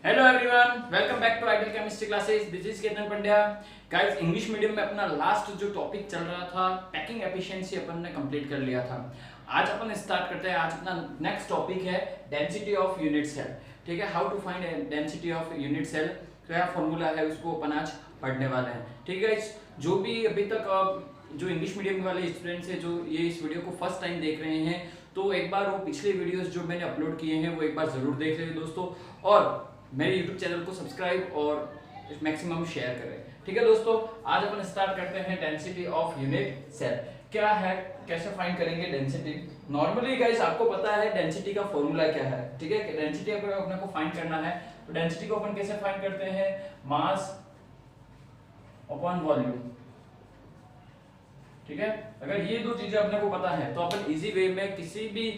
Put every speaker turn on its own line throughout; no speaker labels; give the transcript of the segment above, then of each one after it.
Hello everyone, welcome back to ideal chemistry classes. This is Ketan Pandya. Guys, English medium में अपना last जो topic चल रहा था पैकिंग एफिशिएंसी अपन ने कंप्लीट कर लिया था। आज अपन स्टार्ट करते हैं। आज अपना नेक्स्ट टॉपिक है डेंसिटी ऑफ यूनिट सेल। ठीक है, how to find density of unit cell, क्या फॉर्मूला है उसको अपन आज पढ़ने वाले हैं। ठीक है, जो भी अभी तक जो इंग्लिश मीडियम वाले स्टूडेंट्स हैं जो ये इस वीडियो को फर्स्ट टाइम देख रहे हैं, तो एक बार वो पिछले वीडियोस जो मैंने अपलोड किए हैं वो एक बार जरूर देख लें दोस्तों, और मेरे YouTube चैनल को सब्सक्राइब और मैक्सिमम शेयर करें। ठीक है दोस्तों, आज अपन स्टार्ट करते हैं डेंसिटी ऑफ यूनिट सेल। क्या है, कैसे फाइंड करेंगे डेंसिटी। नॉर्मली गाइस आपको पता है डेंसिटी का फॉर्मूला क्या है। ठीक है, डेंसिटी अगर अपने को फाइंड करना है तो डेंसिटी को अपन कैसे फाइंड करते हैं, मास अपॉन वॉल्यूम। ठीक है, अगर ये दो चीजें अपने को पता है तो अपन इजी वे में किसी भी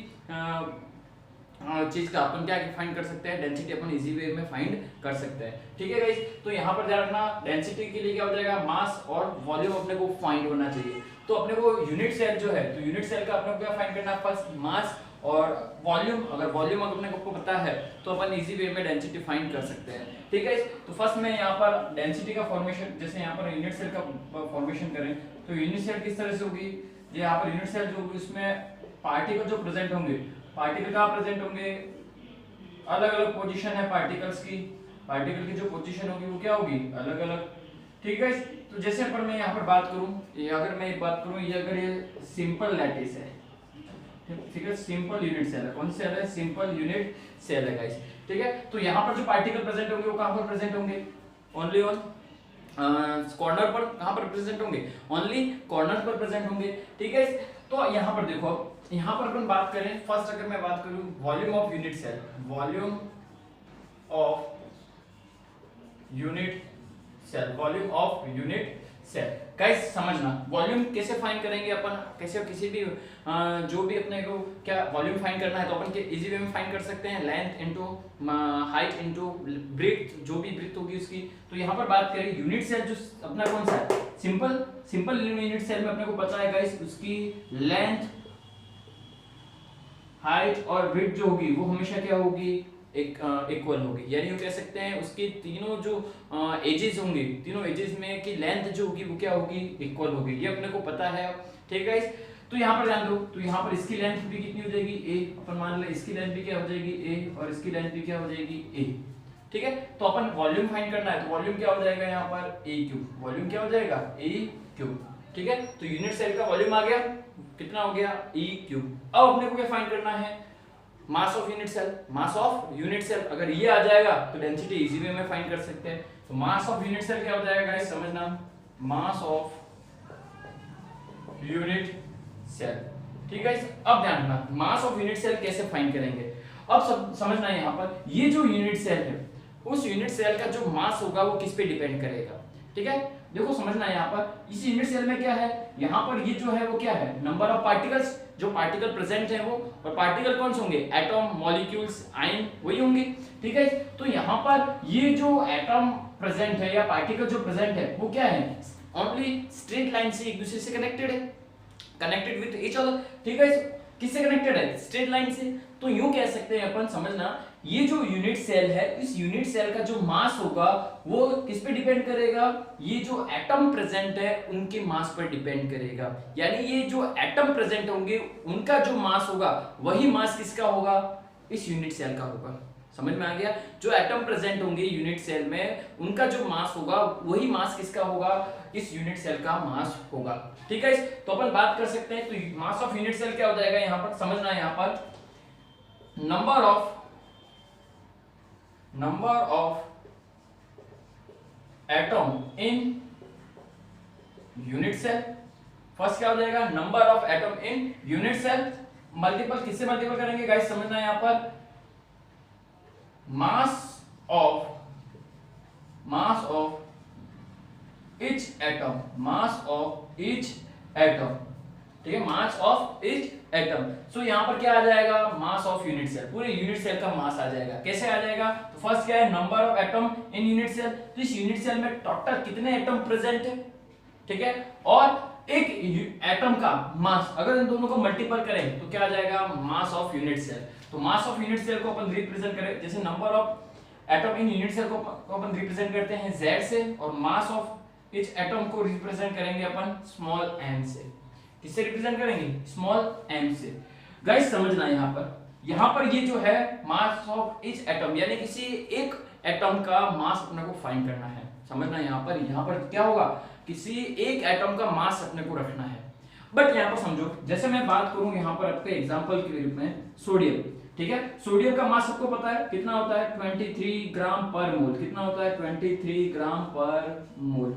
चीज का अपन क्या फाइंड कर सकते हैं, डेंसिटी अपन इजी वे में फाइंड कर सकते हैं। ठीक है गाइस, तो यहाँ पर ध्यान रखना डेंसिटी के लिए क्या हो जाएगा, मास और वॉल्यूम अपने को फाइंड होना चाहिए। तो अपने को यूनिट सेल जो है, तो यूनिट सेल का अपने को क्या फाइंड करना है, फर्स्ट मास और वॉल्यूम। अगर वॉल्यूम अपने को पता है तो अपन इजी वे में डेंसिटी फाइंड कर सकते हैं। ठीक है, तो फर्स्ट में यहाँ पर डेंसिटी का फॉर्मेशन, जैसे यहाँ पर यूनिट सेल का फॉर्मेशन करें तो यूनिट सेल किस तरह से होगी। यहाँ पर यूनिट सेल जो होगी उसमें पार्टिकल जो प्रेजेंट होंगे, पार्टिकल कहाँ प्रेजेंट होंगे, अलग अलग पोजीशन है पार्टिकल्स की। पार्टिकल की जो पोजीशन होगी वो क्या होगी, अलग अलग। ठीक है, तो जैसे पर मैं यहाँ पर बात करूं, ये अगर मैं एक बात करूं, ये अगर ये सिंपल लैटिस है, ठीक है, सिंपल यूनिट सेल है। कौन सेल है, सिंपल यूनिट सेल है गाइस। ठीक है, तो यहाँ पर जो पार्टिकल प्रेजेंट होंगे वो कहाँ पर प्रेजेंट होंगे, ओनली ऑन कॉर्नर पर। कहाँ पर प्रेजेंट होंगे, ओनली कॉर्नर पर प्रेजेंट होंगे। ठीक है, तो यहाँ पर देखो, यहाँ पर अपन बात करें, फर्स्ट अगर मैं बात करूं volume of unit cell, volume of unit cell, volume of unit cell. Guys समझना, वॉल्यूम कैसे फाइंड करेंगे अपन, कैसे किसी भी जो भी अपने को क्या वॉल्यूम फाइंड करना है तो अपन के इजी वे में फाइंड कर सकते हैं, length into height into breadth, जो भी ब्रेथ होगी उसकी। तो यहाँ पर बात करें यूनिट सेल जो अपना कौन सा है, सिंपल यूनिट सेल में अपने को पता है गाइस उसकी लेंथ, हाइट और विड्थ जो होगी वो हमेशा क्या होगी, इक्वल होगी। यानी हम कह सकते हैं उसकी तीनों जो एजेस होंगे, तीनों एजेस में की लेंथ जो होगी वो क्या होगी, इक्वल होगी। ये अपने को पता है। ठीक है गाइस, तो यहाँ पर ध्यान दो, तो यहाँ पर इसकी लेंथ भी कितनी हो जाएगी, ए। अपन मान ले इसकी लेंथ भी क्या हो जाएगी, ए, और इसकी लेंथ भी क्या हो जाएगी, ए। ठीक है, तो अपन वॉल्यूम फाइंड करना है तो वॉल्यूम क्या हो जाएगा यहाँ पर, ए क्यूब। वॉल्यूम क्या हो जाएगा, ए क्यूब। ठीक है, तो यूनिट सेल का वॉल्यूम आ गया, कितना हो गया, ई क्यूब। अब अपने को क्या फाइंड करना है, mass of unit cell. Mass of unit cell अगर ये आ जाएगा तो डेंसिटी इजी वे में फाइंड कर सकते हैं। तो मास ऑफ यूनिट सेल क्या हो जाएगा गाइस, समझना, मास ऑफ यूनिट सेल। ठीक है, अब ध्यान रखना मास ऑफ यूनिट सेल कैसे फाइंड करेंगे। अब सब समझना है, यहाँ पर ये जो यूनिट सेल है उस यूनिट सेल का जो मास होगा वो किस पे डिपेंड करेगा। ठीक है, देखो समझना है, यहाँ पर इस यूनिट सेल में क्या है, यहाँ पर ये जो है वो क्या है, नंबर ऑफ पार्टिकल्स, जो पार्टिकल प्रेजेंट है वो, और पार्टिकल कौन से होंगे, एटम, मॉलिक्यूल्स, आयन, वही होंगे। ठीक है, तो यहाँ पर ये जो एटम प्रेजेंट है या पार्टिकल जो प्रेजेंट है वो क्या है, ओनली स्ट्रेट लाइन से एक दूसरे से कनेक्टेड है, कनेक्टेड विद ईच अदर। ठीक है, किससे कनेक्टेड है, स्ट्रेट लाइन से। तो यूं कह सकते हैं अपन, समझना, ये जो यूनिट सेल है, इस यूनिट सेल का जो मास होगा वो किस पे डिपेंड करेगा, ये जो एटम प्रेजेंट है उनके मास पर डिपेंड करेगा। यानी ये जो एटम प्रेजेंट होंगे उनका जो मास होगा वही मास किसका होगा, इस यूनिट सेल का होगा। समझ में आ गया, जो एटम प्रेजेंट होंगे यूनिट सेल में उनका जो मास होगा वही मास किसका होगा, इस यूनिट सेल का मास होगा। ठीक है, तो अपन बात कर सकते हैं, तो मास ऑफ यूनिट सेल क्या हो जाएगा, यहाँ पर समझना है, यहाँ पर number of atom in unit cell. First क्या हो जाएगा, number of atom in unit cell, multiple, किससे मल्टीपल करेंगे गाइस, समझना है, यहाँ पर mass of each atom, mass of each atom. ठीक है, mass of each atom. So यहाँ पर क्या आ जाएगा, मास ऑफ यूनिट सेल, पूरे यूनिट सेल का मास आ जाएगा। कैसे आ जाएगा, तो फर्स्ट क्या है, number of atom in unit cell. तो इस यूनिट सेल में टोटल कितने एटम प्रेजेंट है, ठीक है, और एक एटम का मास, अगर इन दोनों को मल्टीपल करें तो क्या आ जाएगा, मास ऑफ यूनिट सेल। तो मास ऑफ यूनिट सेल को अपन रिप्रेजेंट करें, जैसे number of atom in unit cell को अपन रिप्रेजेंट करते हैं z से, और मास ऑफ ईच एटम को रिप्रेजेंट करेंगे अपन स्मॉल m से। किससे रिप्रेजेंट करेंगे? स्मॉल m से। गाइस समझना यहाँ पर ये जो है मास ऑफ ईच एटम, यानी किसी एक एटम का मास अपने को फाइंड करना है। समझना यहाँ पर क्या होगा, किसी एक एटम का मास अपने को रखना है। बट यहाँ पर समझो, जैसे मैं बात करूं यहाँ पर आपके एग्जांपल के रूप में सोडियम, ठीक है, सोडियम का मास सबको पता है कितना होता है, 23 ग्राम पर मोल। कितना होता है? 23 ग्राम पर मोल,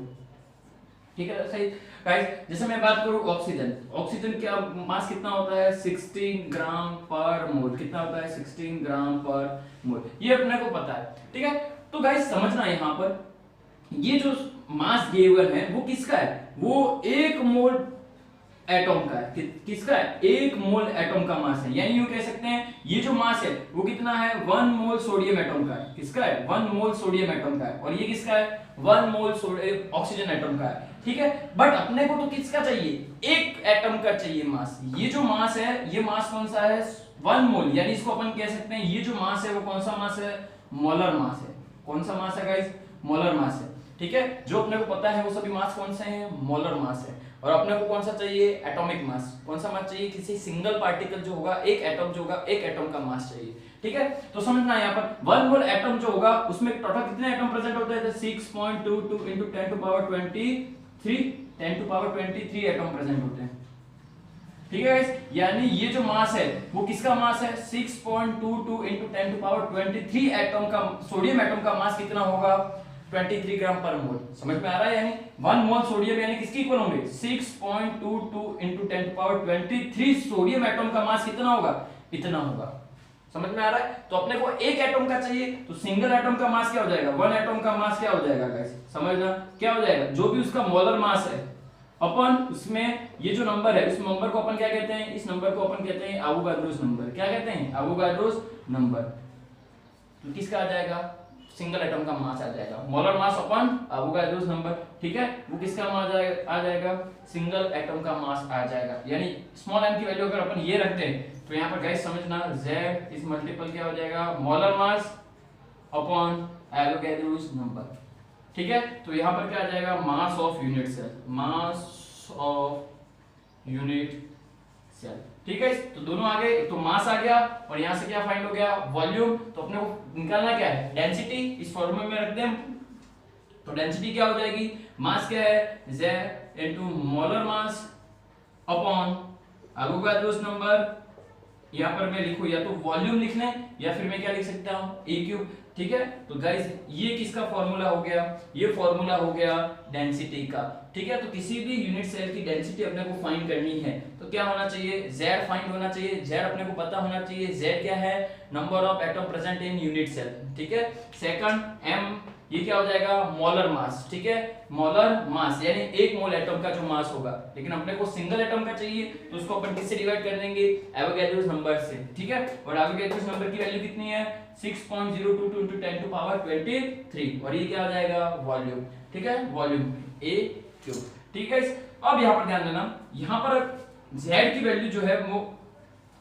ठीक है सही गाइस। जैसे मैं बात करूं ऑक्सीजन, ऑक्सीजन का मास कितना होता है, 16 ग्राम पर मोल। कितना होता है? 16 ग्राम पर मोल, ये अपने को पता है, ठीक है। तो गाइस समझना यहाँ पर ये जो मास गिवन है वो किसका है, वो 1 मोल एटम का है। किसका है? 1 मोल एटम का मास है। यानी यूं कह सकते हैं ये जो मास है वो कितना है, 1 मोल सोडियम एटम का है। किसका है? 1 मोल सोडियम एटम का है। और ये किसका है? 1 मोल ऑक्सीजन एटम का है, ठीक है। बट अपने को तो किसका चाहिए, एक एटम का चाहिए मास। ये जो मास है ये मास कौन सा है, 1 मोल। यानी इसको अपन कह सकते हैं ये जो मास है वो कौन सा मास है, मोलर मास है। कौन सा मास है गाइस, मोलर मास है, ठीक है। जो अपने को पता है वो सभी मास कौन से हैं, मोलर मास है। और अपने को कौन सा चाहिए, एटॉमिक मास। कौन सा मास चाहिए, किसी सिंगल पार्टिकल जो होगा, एक एटम जो होगा, एक एटम का मास चाहिए, ठीक है। तो समझना यहाँ पर 1 मोल एटम जो होगा उसमें टोटल कितने एटम प्रेजेंट होते हैं, 6.22 into 10 to power 23 atom present होते हैं, ठीक है गाइस। यानी ये जो मास है वो किसका मास है, 6.22 into 10 to power 23 एटम का, सोडियम एटम का मास कितना होगा, 23 ग्राम पर मोल। समझ में आ रहा है? यानी 1 मोल सोडियम यानी किसके इक्वल होंगे, 6.22 into 10 to power 23 sodium atom का मास कितना होगा, इतना होगा। समझ में आ रहा है? तो अपने को एक एटम का चाहिए, तो सिंगल एटम का मास क्या हो जाएगा, 1 एटम का मास क्या हो जाएगा गाइस, समझना क्या हो जाएगा, जो भी उसका मोलर मास है अपन उसमें ये जो नंबर है, उस नंबर को अपन क्या कहते हैं, इस नंबर को अपन कहते हैं एवोगाड्रोस नंबर। क्या कहते हैं, एवोगाड्रोस नंबर। तो किसका आ जाएगा, सिंगल एटम का मास आ जाएगा, मोलर मास अपन एवोगाड्रोस नंबर, ठीक है। वो किसका मास आ जाएगा, सिंगल एटम का मास आ जाएगा। यानी स्मॉल m की वैल्यू अगर अपन ये रखते हैं तो यहाँ पर गाइस समझना z इज मल्टीपल क्या हो जाएगा, molar mass upon Avogadro's number, ठीक है। तो यहाँ पर क्या आ जाएगा, mass of unit cell, mass of unit cell, ठीक है। तो दोनों आ गए, तो मास आ गया और यहाँ से क्या फाइंड हो गया, वॉल्यूम। तो अपने को निकालना क्या है, डेंसिटी। इस फॉर्मूले में रख दें तो डेंसिटी क्या हो जाएगी, मास क्या है, Z into molar mass upon Avogadro's number. यहाँ पर मैं लिखूं या तो वॉल्यूम लिख लें या फिर मैं क्या लिख सकता हूँ, E क्यूब, ठीक है। तो गाइस ये किसका फॉर्मूला हो गया, ये फॉर्मूला हो गया डेंसिटी का, ठीक है। तो किसी भी यूनिट सेल की डेंसिटी अपने को फाइंड करनी है तो क्या होना चाहिए, Z फाइंड होना चाहिए। Z अपने को पता होना चाहिए, Z क्या है, number of atom present in unit cell, ठीक है। सेकंड M, ये क्या हो जाएगा, मोलर मास, ठीक है। मोलर मास यानी 1 मोल एटम का जो मास होगा, लेकिन अपने को सिंगल एटम का चाहिए तो उसको अपन किससे डिवाइड कर देंगे, एवोगाड्रोस नंबर से, ठीक है। और एवोगाड्रोस नंबर की वैल्यू कितनी है, 6.022 into 10 to power 23। और ये क्या हो जाएगा, वॉल्यूम, ठीक है, वॉल्यूम A क्यूब, ठीक है। अब यहाँ पर ध्यान देना, यहाँ पर Z की वैल्यू जो है वो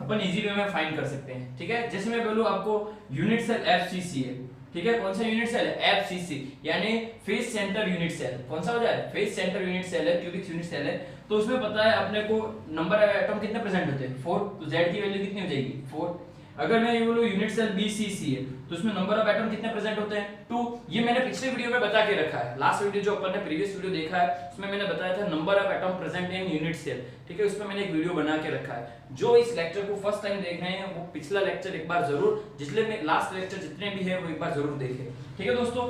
अपन इजी वे में फाइंड कर सकते हैं, ठीक है। जैसे मैं बोलूं आपको यूनिट सेल FCC है, ठीक है। कौन सा यूनिट सेल है, FCC, यानी फेस सेंटर यूनिट सेल। कौन सा हो जाए, फेस सेंटर यूनिट सेल है, क्यूबिक यूनिट सेल है। तो उसमें पता है अपने को नंबर ऑफ एटम कितने प्रेजेंट होते हैं, 4। तो Z की वैल्यू कितनी हो जाएगी, 4। अगर मैं ये बोलूं यूनिट सेल BCC है तो उसमें नंबर ऑफ एटम कितने प्रेजेंट होते हैं, 2। ये मैंने पिछले वीडियो में बता के रखा है, लास्ट वीडियो जो अपन ने प्रीवियस वीडियो देखा है उसमें मैंने बताया था number of atom present in unit cell, ठीक है। उसमें मैंने एक वीडियो बना के रखा है। जो इस लेक्चर को फर्स्ट टाइम देख रहे हैं वो पिछला लेक्चर एक बार जरूर, जितने में लास्ट लेक्चर जितने भी है वो एक बार जरूर देखें, ठीक है दोस्तों।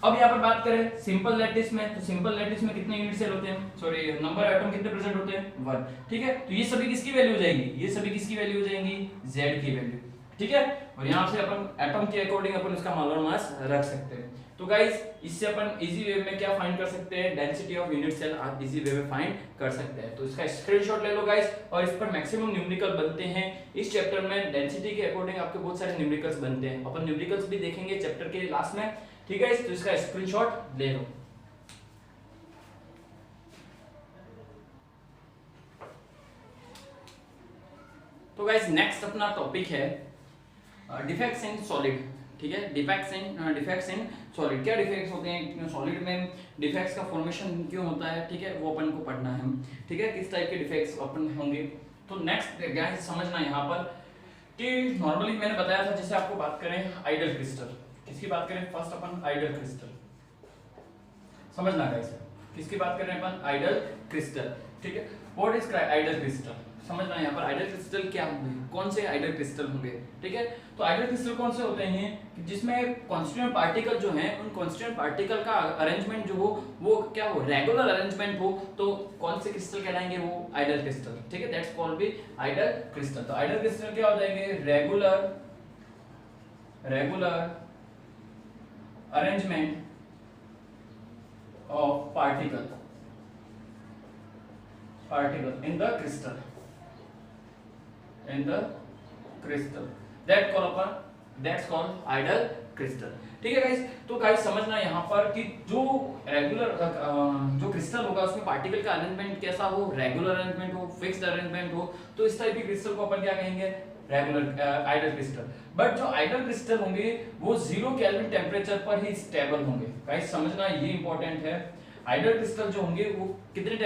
अब यहाँ पर बात करें सिंपल लैटिस में, तो सिंपल लैटिस में कितने यूनिट सेल होते हैं, सॉरी नंबर एटम कितने प्रेजेंट होते हैं, 1, ठीक है। तो ये सभी किसकी वैल्यू हो जाएंगी, ये सभी किसकी वैल्यू हो जाएंगी, Z की वैल्यू, ठीक है। और यहाँ से अपन एटम के अकॉर्डिंग अपन उसका मोलर मास रख सकते हैं। तो गाइस इससे अपन इजी वे में क्या फाइंड कर सकते हैं, डेंसिटी ऑफ यूनिट सेल आप इजी वे में फाइंड कर सकते हैं। तो इसका स्क्रीनशॉट ले लो गाइस, और इस पर मैक्सिमम न्यूमेरिकल बनते हैं। इस चैप्टर में डेंसिटी के अकॉर्डिंग आपके बहुत सारे न्यूमेरिकल्स बनते हैं, अपन न्यूमेरिकल्स भी देखेंगे चैप्टर के लास्ट में, ठीक है। तो इसका स्क्रीनशॉट ले लो। तो गाइस नेक्स्ट अपना टॉपिक है डिफेक्ट्स इन सॉलिड, ठीक है। डिफेक्ट्स इन सॉलिड, क्या डिफेक्ट्स होते हैं सॉलिड में, डिफेक्ट्स का फॉर्मेशन क्यों होता है, ठीक है, वो अपन को पढ़ना है, ठीक है, किस टाइप के डिफेक्ट्स अपन होंगे। तो नेक्स्ट गाइस समझना यहाँ पर कि नॉर्मली मैंने बताया था, जैसे आपको बात करें आइडल क्रिस्टल, किसकी बात करें, फर्स्ट अपन आइडल क्रिस्टल समझना गाइस, किसकी बात कर रहे हैं अपन, आइडल क्रिस्टल, ठीक है। व्हाट इज आइडल क्रिस्टल, समझना यहाँ पर आइडल क्रिस्टल क्या होंगे, कौन से आइडल क्रिस्टल होंगे, ठीक है। तो आइडल क्रिस्टल कौन से होते हैं जिसमें कॉन्स्टिट्यूएंट पार्टिकल जो हैं उन कॉन्स्टिट्यूएंट पार्टिकल का अरेंजमेंट जो हो वो क्या हो, रेगुलर अरेंजमेंट हो, तो कौन से क्रिस्टल कहलाएंगे, वो आइडल क्रिस्टल, ठीक है, that's called be ideal crystal. तो आइडल क्रिस्टल क्या हो जाएंगे, regular arrangement of particle in the crystal that's called idle crystal, ठीक है गाइस। तो गाइस समझना यहाँ पर कि जो रेगुलर जो क्रिस्टल होगा उसमें पार्टिकल का अरेंजमेंट कैसा हो, रेगुलर अरेंजमेंट हो, फिक्स्ड अरेंजमेंट हो, तो इस टाइप के क्रिस्टल को अपन क्या कहेंगे, रेगुलर आइडल क्रिस्टल। बट जो आइडल क्रिस्टल होंगे वो 0 केल्विन टेम्परेचर पर ही स्टेबल होंगे, गाइस समझना ये इंपॉर्टेंट है। आइडल क्रिस्टल जो होंगे वो कितने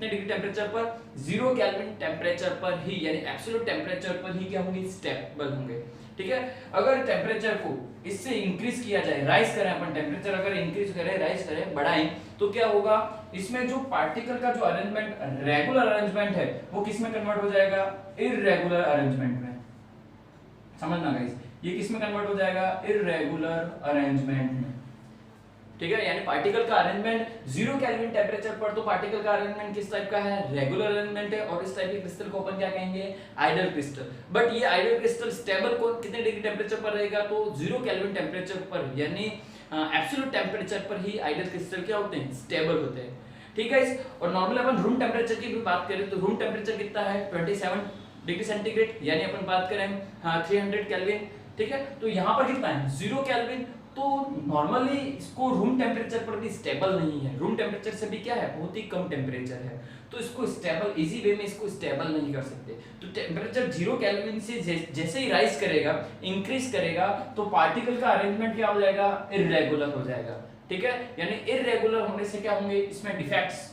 डिग्री टेम्परेचर पर, 0 केल्विन टेम्परेचर पर ही, यानी एब्सोल्यूट टेम्परेचर पर ही क्या होंगे, स्टेबल होंगे, ठीक है। अगर टेम्परेचर को इससे इंक्रीज किया जाए, राइज करें अपन, टेम्परेचर अगर इंक्रीज करें, राइज करें, बढ़ाएं, तो क्या होगा, इसमें जो पार्टिकल का जो अरेंजमेंट रेगुलर अरेंजमेंट है वो किस में कन्वर्ट हो जाएगा, इररेगुलर अरेंजमेंट में, समझना गाइस, ये किस में कन्वर्ट हो जाएगा, इररेगुलर अरेंजमेंट में, ठीक है। यानी पार्टिकल का अरेंजमेंट 0 केल्विन टेम्परेचर पर, तो पार्टिकल का अरेंजमेंट किस टाइप का है, रेगुलर अरेंजमेंट है, और इस टाइप के क्रिस्टल को अपन क्या कहेंगे, आइडल क्रिस्टल। बट ये आइडल क्रिस्टल स्टेबल को कितने डिग्री टेम्परेचर पर रहेगा, तो 0 केल्विन टेम्परेचर पर, यानी एब्सोल्यूट टेम्परेचर पर ही आइडल क्रिस्टल क्या होते हैं, स्टेबल होते हैं, ठीक है। और नॉर्मली अपन रूम टेम्परेचर की भी बात करें तो रूम टेम्परेचर कितना है, 27 डिग्री सेंटीग्रेड, यानी अपन बात करें 300 केल्विन, ठीक है। तो यहाँ पर कितना है, 0 केल्विन, तो नॉर्मली इसको रूम टेम्परेचर पर भी स्टेबल नहीं है, रूम टेम्परेचर से भी क्या है, बहुत ही कम टेम्परेचर है, तो इसको स्टेबल इजी वे में इसको स्टेबल नहीं कर सकते। तो टेम्परेचर 0 केल्विन से जैसे ही राइज करेगा, इंक्रीज करेगा, तो पार्टिकल का अरेंजमेंट क्या हो जाएगा, इररेगुलर हो जाएगा, ठीक है। यानी इररेगुलर होने से क्या होंगे, इसमें डिफेक्ट्स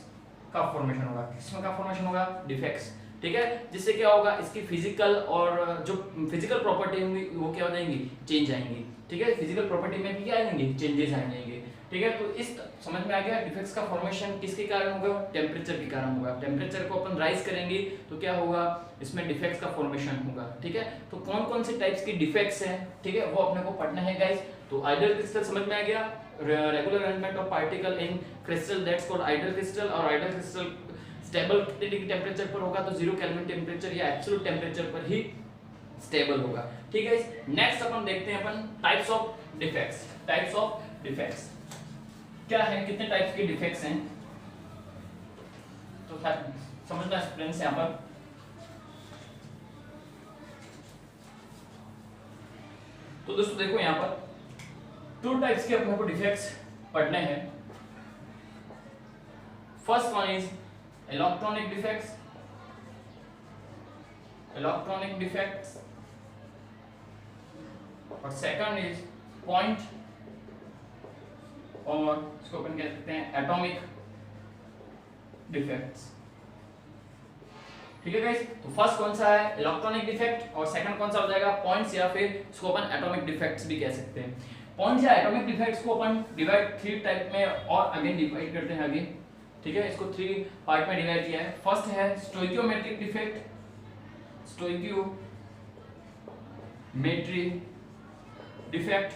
का फॉर्मेशन होगा, किसमें का फॉर्मेशन होगा, डिफेक्ट्स, ठीक है। जिससे क्या होगा, इसकी फिजिकल और जो फिजिकल प्रॉपर्टी होंगी वो क्या हो जाएंगी, चेंज आएंगी, ठीक है। फिजिकल प्रॉपर्टी में भी क्या आएंगे, चेंजेस आ जाएंगे, ठीक है। तो इस समझ में आ गया, डिफेक्ट्स का फॉर्मेशन किसके कारण होगा, टेम्परेचर के कारण होगा। टेम्परेचर को अपन राइज करेंगे तो क्या होगा, इसमें डिफेक्ट्स का फॉर्मेशन होगा, ठीक है। तो कौन कौन से टाइप्स के डिफेक्ट्स हैं, ठीक है, वो अपने को पढ़ना है गाइस। तो आइडल क्रिस्टल समझ में आ गया, regular arrangement of particle in crystal, that's called ideal crystal. और आइडल क्रिस्टल स्टेबल कितने डिग्री टेम्परेचर पर होगा, तो 0 केल्विन टेम्परेचर या एब्सोल्यूट टेम्परेचर पर ही स्टेबल होगा, ठीक है। नेक्स्ट अपन देखते हैं अपन types of defects. Types of defects क्या है, कितने टाइप्स के डिफेक्ट्स हैं, तो समझना स्टूडेंट्स यहाँ पर। तो दोस्तों देखो यहाँ पर 2 टाइप्स के अपने को डिफेक्ट्स पढ़ने हैं। First one is electronic defects, और सेकंड इज पॉइंट, और इसको अपन कह सकते हैं एटॉमिक डिफेक्ट्स, ठीक है गाइस। तो फर्स्ट कौन सा है, इलेक्ट्रॉनिक डिफेक्ट, और सेकंड कौन सा हो जाएगा, पॉइंट्स, या फिर इसको अपन एटॉमिक डिफेक्ट्स भी कह सकते हैं। पॉइंट्स या एटॉमिक डिफेक्ट्स को अपन डिवाइड 3 टाइप में और अगेन डिवाइड करते हैं आगे, ठीक है। इसको 3 पार्ट में डिवाइड किया है। फर्स्ट है stoichiometric defect, stoichiometric defects.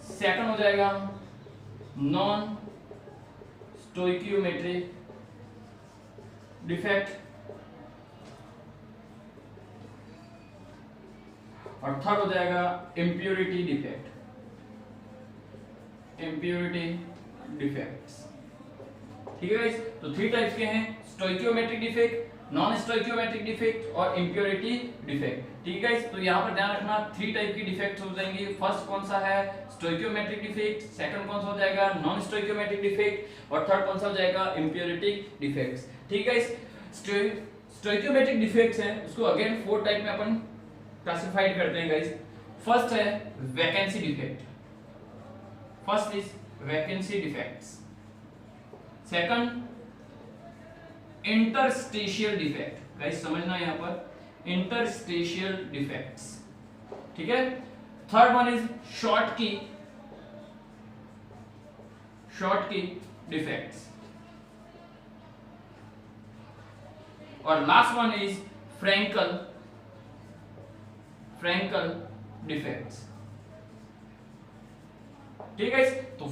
Second हो जाएगा नॉन स्टोइकियोमेट्रिक डिफेक्ट, और थर्ड हो जाएगा इम्प्योरिटी डिफेक्ट्स, ठीक है गाइस। तो 3 टाइप्स के हैं, stoichiometric defect, non stoichiometric defect और इम्प्योरिटी डिफेक्ट, ठीक है गाइस। तो यहाँ पर ध्यान रखना 3 टाइप की डिफेक्ट्स हो जाएंगे। फर्स्ट कौन सा है, स्टोइकियोमेट्रिक डिफेक्ट, सेकंड कौन सा हो जाएगा, नॉन स्टोइकियोमेट्रिक डिफेक्ट, और थर्ड कौन सा हो जाएगा, इम्प्योरिटी डिफेक्ट्स, ठीक है गाइस। स्टोइकियोमेट्रिक डिफेक्ट्स हैं उसको अगेन 4 टाइप में अपन क्लासिफाइड करते हैं गाइस। फर्स्ट है vacancy defect, first is vacancy defects, second interstitial defect, guys समझना यहां पर इंटरस्टेशियल डिफेक्ट्स, ठीक है। Third one is Schottky defects, और last one is Frenkel defects, ठीक है। तो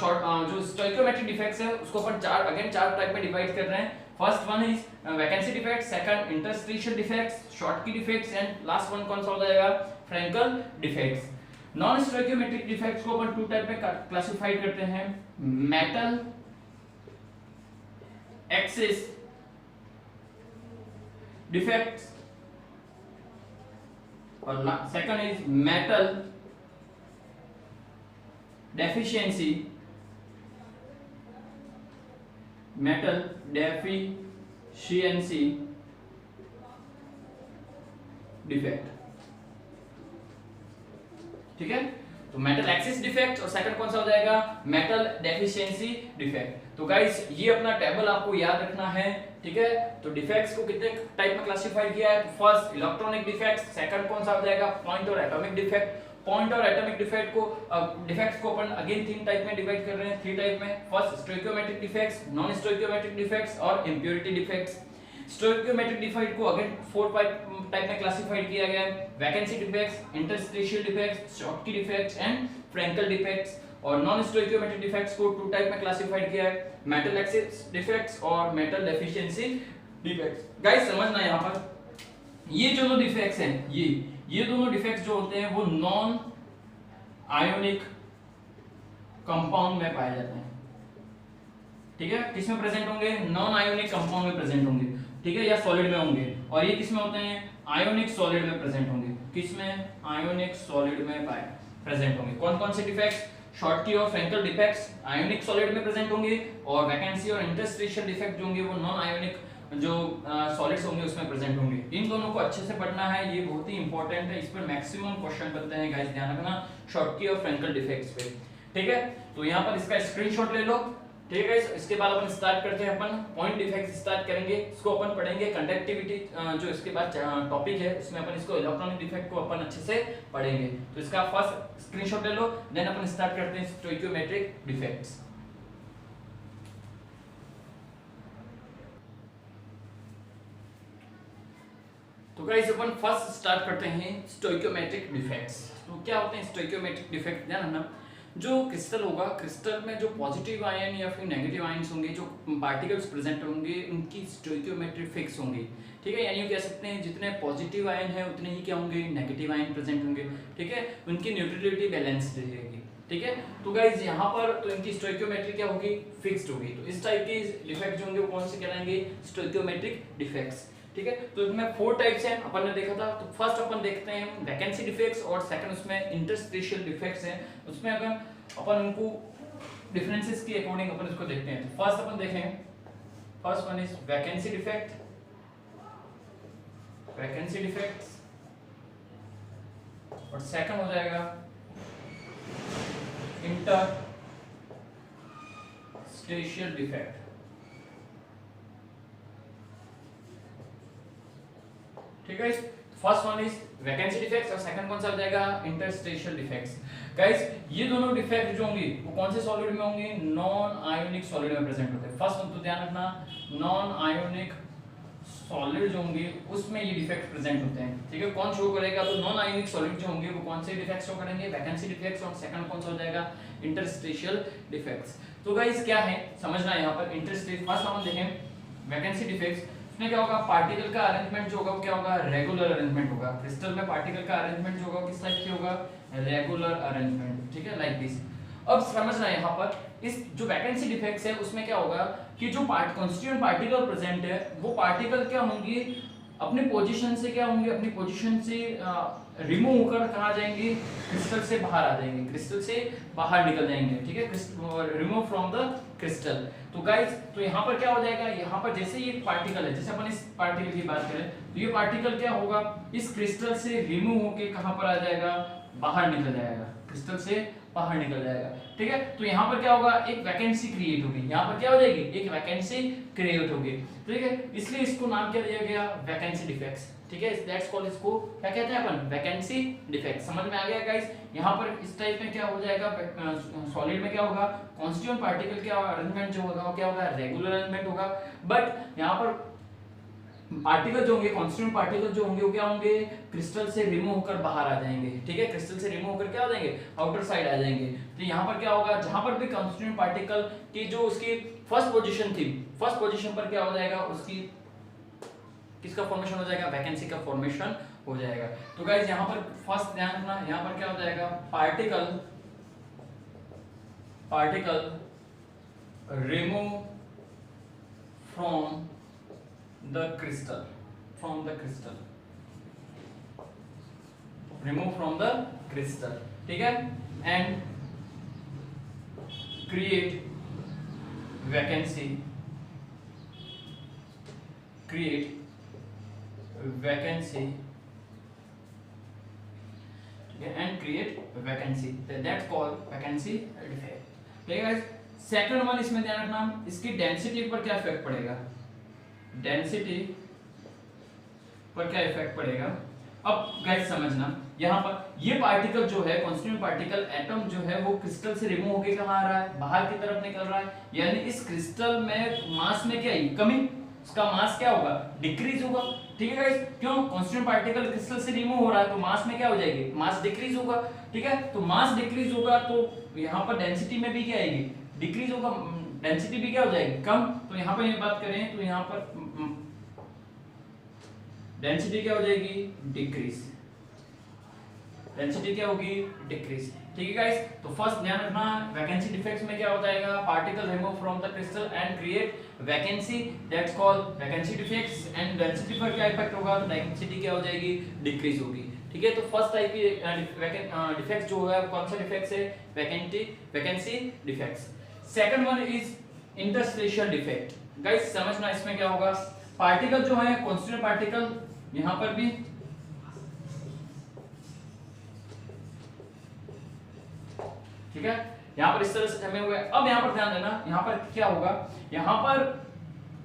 शॉर्ट जो स्टोइकियोमेट्रिक डिफेक्ट्स है उसको अपन चार टाइप में डिवाइड कर रहे हैं। First one is vacancy defect, second interstitial defects, Schottky defects, and last one कौन सा हो जाएगा, Frenkel defects. Non stoichiometric defects को अपन टू टाइप में क्लासिफाई करते हैं, मेटल एक्सिस डिफेक्ट्स, और second is metal deficiency defect, ठीक है। तो मेटल एक्सिस डिफेक्ट और सेकंड कौन सा हो जाएगा, मेटल डेफिशिएंसी डिफेक्ट। तो गाइस ये अपना टेबल आपको याद रखना है, ठीक है। तो डिफेक्ट्स को कितने टाइप में क्लासिफाई किया है, फर्स्ट इलेक्ट्रॉनिक डिफेक्ट्स, सेकंड कौन सा हो जाएगा, पॉइंट और एटॉमिक डिफेक्ट। पॉइंट और एटॉमिक डिफेक्ट को डिफेक्ट्स को अपन अगेन तीन टाइप में डिवाइड कर रहे हैं, थ्री टाइप में, first stoichiometric defects, non stoichiometric defects और इम्प्योरिटी डिफेक्ट्स। स्टोइकियोमेट्रिक डिफेक्ट को अगेन फोर टाइप में क्लासिफाइड किया गया है, vacancy defects, interstitial defects, Schottky defects and Frenkel defects. और नॉन स्टोइकियोमेट्रिक डिफेक्ट्स को टू टाइप में क्लासिफाइड किया है, मेटल एक्सिस डिफेक्ट्स और मेटल डेफिशिएंसी डिफेक्ट्स। गाइस समझना यहां पर ये जो डिफेक्ट्स हैं, ये दोनों डिफेक्ट्स जो होते हैं वो नॉन आयोनिक कंपाउंड में पाए जाते हैं, ठीक है। किसमें प्रेजेंट होंगे, नॉन आयोनिक कंपाउंड में प्रेजेंट होंगे, ठीक है, या सॉलिड में होंगे। और ये किसमें होते हैं, आयोनिक सॉलिड में प्रेजेंट होंगे, किसमें, आयोनिक सॉलिड में प्रेजेंट होंगे। कौन कौन से डिफेक्ट्स, शॉर्टकी और फ्रैंकल डिफेक्ट्स आयोनिक सॉलिड में प्रेजेंट होंगे, और वैकेंसी और इंटरस्टिशियल डिफेक्ट जो होंगे वो नॉन आयोनिक जो सॉलिड्स होंगे उसमें प्रेजेंट होंगे। इन दोनों को अच्छे से पढ़ना है, ये बहुत ही इंपॉर्टेंट है, इस पर मैक्सिमम क्वेश्चन बनते हैं गाइस, ध्यान रखना शॉर्टकी और फ्रैंकल डिफेक्ट्स पे, ठीक है। तो यहाँ पर इसका स्क्रीनशॉट ले लो, ठीक है। इसके बाद अपन स्टार्ट करते हैं, अपन पॉइंट डिफेक्ट्स स्टार्ट करेंगे, इसको अपन पढ़ेंगे कंडक्टिविटी जो इसके बाद टॉपिक है उसमें अपन इसको इलेक्ट्रॉनिक डिफेक्ट को अपन अच्छे से पढ़ेंगे। तो इसका फर्स्ट स्क्रीनशॉट ले लो, देन अपन स्टार्ट करते हैं स्टोइकियोमेट्रिक डिफेक्ट्स। तो गाइस अपन फर्स्ट स्टार्ट करते हैं स्टोइकियोमेट्रिक डिफेक्ट्स। तो क्या होते हैं स्टोइकियोमेट्रिक डिफेक्ट, ध्यान रखना, जो क्रिस्टल होगा, क्रिस्टल में जो पॉजिटिव आयन या फिर नेगेटिव आयंस होंगे, जो पार्टिकल्स प्रेजेंट होंगे, उनकी स्टोइकियोमेट्री फिक्स होंगी, ठीक है। यानी कह सकते हैं जितने पॉजिटिव आयन है उतने ही क्या होंगे, नेगेटिव आयन प्रेजेंट होंगे, ठीक है। उनकी न्यूट्रलिटी बैलेंस्ड रहेगी, ठीक है। तो गाइस यहाँ पर तो इनकी स्टोइकियोमेट्री क्या होगी, फिक्स्ड होगी। तो इस टाइप के डिफेक्ट जो होंगे वो कौन से कहलाएंगे, स्टोइकियोमेट्रिक डिफेक्ट्स, ठीक है। तो इसमें फोर टाइप्स हैं, अपन ने देखा था। तो फर्स्ट अपन देखते हैं वैकेंसी डिफेक्ट्स, और सेकंड उसमें इंटरस्टिशियल डिफेक्ट्स हैं। उसमें अगर अपन उनको डिफरेंसेस के अकॉर्डिंग अपन इसको देखते हैं। तो फर्स्ट अपन देखें, first one is vacancy defect, और सेकंड हो जाएगा इंटरस्टिशियल डिफेक्ट, ठीक है। First one is vacancy defects और सेकंड कौन सा हो जाएगा, इंटरस्टिशियल डिफेक्ट्स। गाइस ये दोनों डिफेक्ट जो होंगे वो कौन से सॉलिड में होंगे, नॉन आयोनिक सॉलिड में प्रेजेंट होते हैं। फर्स्ट वन तो ध्यान रखना, नॉन आयोनिक सॉलिड जो होंगे उसमें ये डिफेक्ट प्रेजेंट होते हैं, ठीक है। कौन शो करेगा, तो नॉन आयोनिक सॉलिड जो होंगे वो कौन से डिफेक्ट शो करेंगे, वैकेंसी डिफेक्ट्स, और सेकंड कौन सा हो जाएगा, इंटरस्टिशियल डिफेक्ट्स। तो गाइस क्या है समझना है यहाँ पर, इंटरस्टिशियल फर्स्ट हम देखें वैकेंसी डिफेक्ट्स, उसमें क्या होगा, पार्टिकल का अरेंजमेंट जो होगा वो क्या होगा, रेगुलर अरेंजमेंट होगा। क्रिस्टल में पार्टिकल का अरेंजमेंट जो होगा किस टाइप से होगा, रेगुलर अरेंजमेंट, ठीक है, लाइक दिस। अब समझना है यहाँ पर, इस जो वैकेंसी डिफेक्ट्स है उसमें क्या होगा कि जो कॉन्स्टिट्यूएंट पार्टिकल प्रेजेंट है वो पार्टिकल क्या होंगे, अपने पोजीशन से क्या होंगे, अपनी पोजीशन से रिमूव होकर कहाँ जाएंगे, क्रिस्टल से बाहर आ जाएंगे, क्रिस्टल से बाहर निकल जाएंगे, ठीक है, रिमूव फ्रॉम द क्रिस्टल। तो गाइस तो यहाँ पर क्या हो जाएगा, यहाँ पर जैसे ये पार्टिकल है, जैसे अपन इस पार्टिकल की बात करें तो ये पार्टिकल क्या होगा, इस क्रिस्टल से रिमूव होके कहाँ पर आ जाएगा, बाहर निकल जाएगा, क्रिस्टल से बाहर निकल जाएगा, ठीक है। तो यहाँ पर क्या होगा, एक वैकेंसी क्रिएट होगी, यहाँ पर क्या हो जाएगी, एक वैकेंसी क्रिएट होगी, ठीक है। इसलिए इसको नाम क्या दिया गया, वैकेंसी डिफेक्ट्स, ठीक है। दैट्स कॉल्ड, इसको क्या कहते हैं अपन, वैकेंसी डिफेक्ट। समझ में आ गया गाइस। यहाँ पर इस टाइप में क्या हो जाएगा, सॉलिड में क्या होगा, कॉन्स्टिट्यूएंट पार्टिकल क्या अरेंजमेंट जो होगा वो क्या होगा, रेगुलर अरेंजमेंट होगा। बट यहाँ पर पार्टिकल जो होंगे, कॉन्स्टिट्यूएंट पार्टिकल जो होंगे वो क्या होंगे, क्रिस्टल से रिमूव होकर बाहर आ जाएंगे, ठीक है, क्रिस्टल से रिमूव होकर क्या हो जाएंगे, आउटर साइड आ जाएंगे। तो यहाँ पर क्या होगा, जहां पर भी कॉन्स्टिट्यूएंट पार्टिकल की जो उसकी फर्स्ट पोजीशन थी, फर्स्ट पोजीशन पर क्या हो जाएगा, उसकी किसका फॉर्मेशन हो जाएगा, वैकेंसी का फॉर्मेशन हो जाएगा। तो गाइस यहाँ पर फर्स्ट ध्यान रखना, यहाँ पर क्या हो जाएगा, particle remove from the crystal, remove from the crystal, ठीक है, and create vacancy, ठीक है, and create vacancy, that's called vacancy defect, ठीक है गाइस। सेकंड वन इसमें ध्यान रखना, इसकी डेंसिटी पर क्या इफेक्ट पड़ेगा, डेंसिटी पर क्या इफेक्ट पड़ेगा। अब गाइस समझना, यहाँ पर ये पार्टिकल जो है, कॉन्स्टिट्यूएंट पार्टिकल एटम जो है वो क्रिस्टल से रिमूव होके कहाँ आ रहा है, बाहर की तरफ निकल रहा है, यानी इस क्रिस्टल में मास में क्या है, कमी, उसका मास क्या होगा, डिक्रीज होगा, ठीक है गाइस। क्यों, कॉन्स्टिट्यूएंट पार्टिकल क्रिस्टल से रिमूव हो रहा है तो मास में क्या हो जाएगी, मास डिक्रीज होगा, ठीक है। तो मास डिक्रीज होगा तो यहाँ पर डेंसिटी में भी क्या आएगी, डिक्रीज होगा, डेंसिटी भी क्या हो जाएगी, कम। तो यहाँ पर ये बात करें तो यहाँ पर डेंसिटी क्या हो जाएगी, डिक्रीज, डेंसिटी क्या होगी, डिक्रीज, ठीक है गाइस। तो फर्स्ट ध्यान रखना, वैकेंसी डिफेक्ट्स में क्या हो जाएगा, particle remove from the crystal and create vacancy, that's called vacancy defects. And density पर क्या इफेक्ट होगा, तो डेंसिटी क्या हो जाएगी, डिक्रीज होगी, ठीक है। तो फर्स्ट टाइप की डिफेक्ट्स जो है कौन सा डिफेक्ट्स है, vacancy defects. Second one is interstitial defect. Guys समझना, इसमें क्या होगा, पार्टिकल जो है, कॉन्स्टिट्यूएंट पार्टिकल, यहां पर भी ठीक है, यहां पर इस तरह से जमे हुए। अब यहां पर ध्यान देना, यहां पर क्या होगा, यहां पर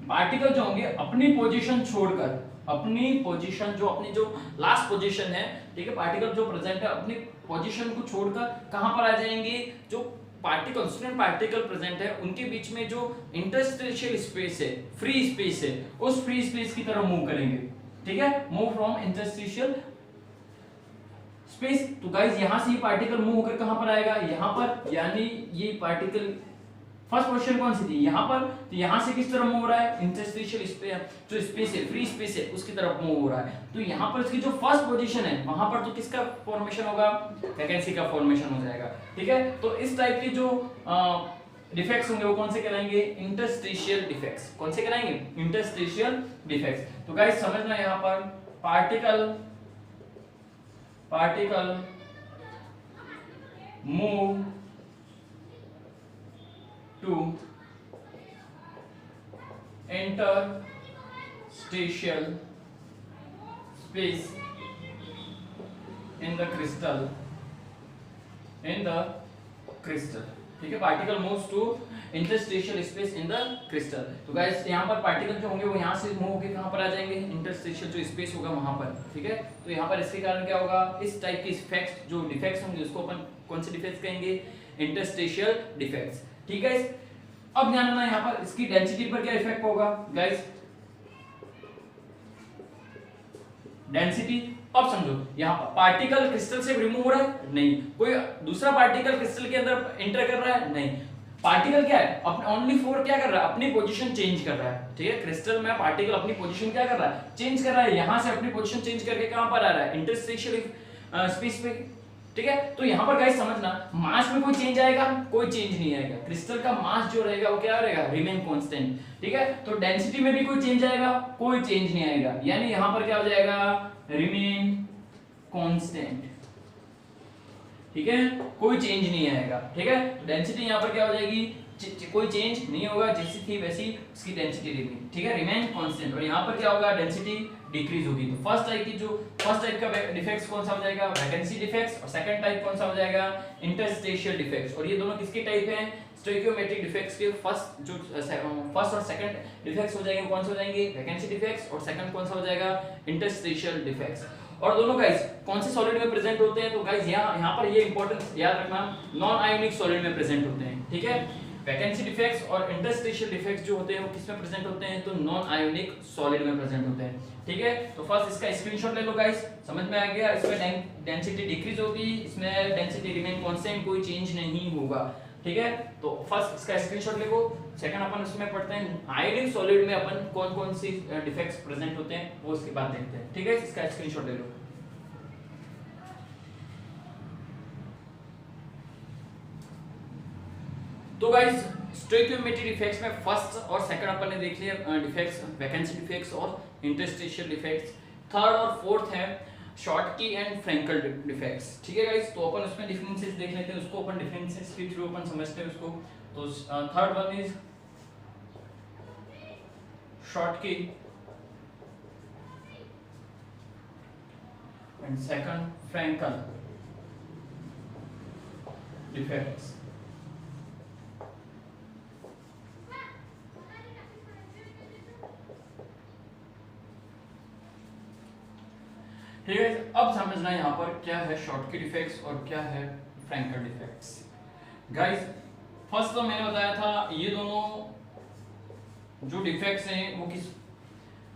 पार्टिकल जो होंगे अपनी पोजीशन छोड़कर, अपनी पोजीशन जो अपनी जो लास्ट पोजीशन है, ठीक है, पार्टिकल जो प्रेजेंट है अपनी पोजीशन को छोड़कर कहां पर आ जाएंगे, जो पार्टिकल कॉन्स्टिट्यूएंट पार्टिकल प्रेजेंट है उनके बीच में जो इंटरस्टेशियल स्पेस है, फ्री स्पेस है, उस फ्री स्पेस की तरफ मूव करेंगे, ठीक है, मूव फ्रॉम इंटरस्टेशियल स्पेस। तो गाइस यहां से ये पार्टिकल मूव होकर कहां पर आएगा, यहां पर, यानी ये पार्टिकल फर्स्ट पोजीशन कौन सी थी, यहां पर, तो यहां से किस तरफ मूव हो रहा है, इंटरस्टेशियल स्पेस, जो स्पेस है, फ्री स्पेस है, उसकी तरफ मूव हो रहा है। तो यहां पर इसकी जो फर्स्ट पोजीशन है वहां पर तो किसका फॉर्मेशन होगा, वैकेंसी का फॉर्मेशन हो जाएगा, ठीक है। तो इस टाइप के जो डिफेक्ट्स होंगे वो कौन से कहलाएंगे, इंटरस्टेशियल डिफेक्ट्स। कौन से कहलाएंगे, इंटरस्टेशियल डिफेक्ट्स। तो गाइस समझना, यहां पर particle move to interstitial space in the crystal, ठीक है, particle moves to interstitial space in the crystal. तो गाइस यहाँ पर पार्टिकल जो होंगे वो यहाँ से मूव होकर कहाँ पर आ जाएंगे, इंटरस्टिशियल जो स्पेस होगा वहां पर, ठीक है। तो यहाँ पर इसके कारण क्या होगा, इस टाइप के इफेक्ट्स जो डिफेक्ट्स होंगे उसको अपन कौन से डिफेक्ट्स कहेंगे, इंटरस्टिशियल डिफेक्ट्स, ठीक है। अब ध्यान रखना, यहाँ पर इसकी डेंसिटी पर क्या इफेक्ट होगा गाइस, डेंसिटी। अब समझो, यहाँ पर पार्टिकल क्रिस्टल से रिमूव हो रहा है, नहीं, कोई दूसरा पार्टिकल क्रिस्टल के अंदर एंटर कर रहा है, नहीं, पार्टिकल क्या है, ओनली फोर क्या कर रहा है, अपनी पोजीशन चेंज कर रहा है, ठीक है। क्रिस्टल में पार्टिकल अपनी पोजीशन क्या कर रहा है, चेंज कर रहा है, यहां से अपनी पोजीशन चेंज करके कहां पर आ रहा है, इंटरस्टिशियल स्पेस पे, ठीक है। तो यहाँ पर गाइस समझना, मास में कोई चेंज आएगा, कोई चेंज नहीं आएगा, क्रिस्टल का मास जो रहेगा वो क्या रहेगा, रिमेन कांस्टेंट, ठीक है। तो डेंसिटी में भी कोई चेंज आएगा, कोई चेंज नहीं आएगा, यानी यहाँ पर क्या हो जाएगा, रिमेन कांस्टेंट, ठीक है, कोई चेंज नहीं आएगा, ठीक है। तो डेंसिटी यहाँ पर क्या हो जाएगी, कोई चेंज नहीं होगा, जैसी थी वैसी उसकी डेंसिटी रहेगी, ठीक है, रिमेन कांस्टेंट। और यहाँ पर क्या होगा, डेंसिटी डिक्रीज होगी। तो फर्स्ट टाइप का डिफेक्ट्स कौन सा हो जाएगा, वैकेंसी डिफेक्ट्स, और सेकंड टाइप कौन सा हो जाएगा, इंटरस्टेशियल डिफेक्ट्स। और ये दोनों किसके टाइप हैं, स्टोइकियोमेट्रिक डिफेक्ट्स के फर्स्ट और सेकंड डिफेक्ट्स हो जाएंगे, कौन से हो जाएंगे, वैकेंसी डिफेक्ट्स, और सेकंड कौन सा हो जाएगा, इंटरस्टेशियल डिफेक्ट्स। और दोनों गाइस कौन से सॉलिड में प्रेजेंट होते हैं, तो गाइस यहाँ पर ये इंपॉर्टेंस याद रखना, नॉन आयोनिक सॉलिड में प्रेजेंट होते हैं, ठीक है। वैकेंसी डिफेक्ट्स और इंटरस्टेशियल डिफेक्ट्स जो होते हैं वो किस में प्रेजेंट होते हैं, तो नॉन आयोनिक सॉलिड में प्रेजेंट होते हैं, ठीक है। तो फर्स्ट इसका स्क्रीनशॉट ले लो गाइस, समझ में आ गया। इसमें डेंसिटी डिक्रीज होगी, इसमें डेंसिटी रिमेन कांस्टेंट, कोई चेंज नहीं होगा, ठीक है। तो फर्स्ट इसका स्क्रीनशॉट ले लो। सेकंड अपन इसमें पढ़ते हैं आयोनिक सॉलिड में अपन कौन-कौन सी डिफेक्ट्स प्रेजेंट होते हैं, वो उसके बाद देखते हैं, ठीक है। इसका स्क्रीनशॉट ले लो। तो गाइस स्टोइकियोमेट्रिक डिफेक्ट्स में फर्स्ट और सेकंड अपन ने देख लिया डिफेक्ट्स, वैकेंसी डिफेक्ट्स और इंटरस्टेशियल डिफेक्ट्स। थर्ड और फोर्थ है शॉर्टकी एंड फ्रैंकल डिफेक्ट्स, ठीक है गाइस। तो अपन उसमें डिफरेंसेस देख लेते हैं, उसको अपन डिफरेंसेस के थ्रू अपन समझते हैं उसको। तो third one is Schottky and second Frenkel defects. ठीक है, अब समझना यहाँ पर क्या है शॉर्टकी डिफेक्ट्स और क्या है फ्रैंकल डिफेक्ट्स। गाइस फर्स्ट तो मैंने बताया था ये दोनों जो डिफेक्ट्स हैं वो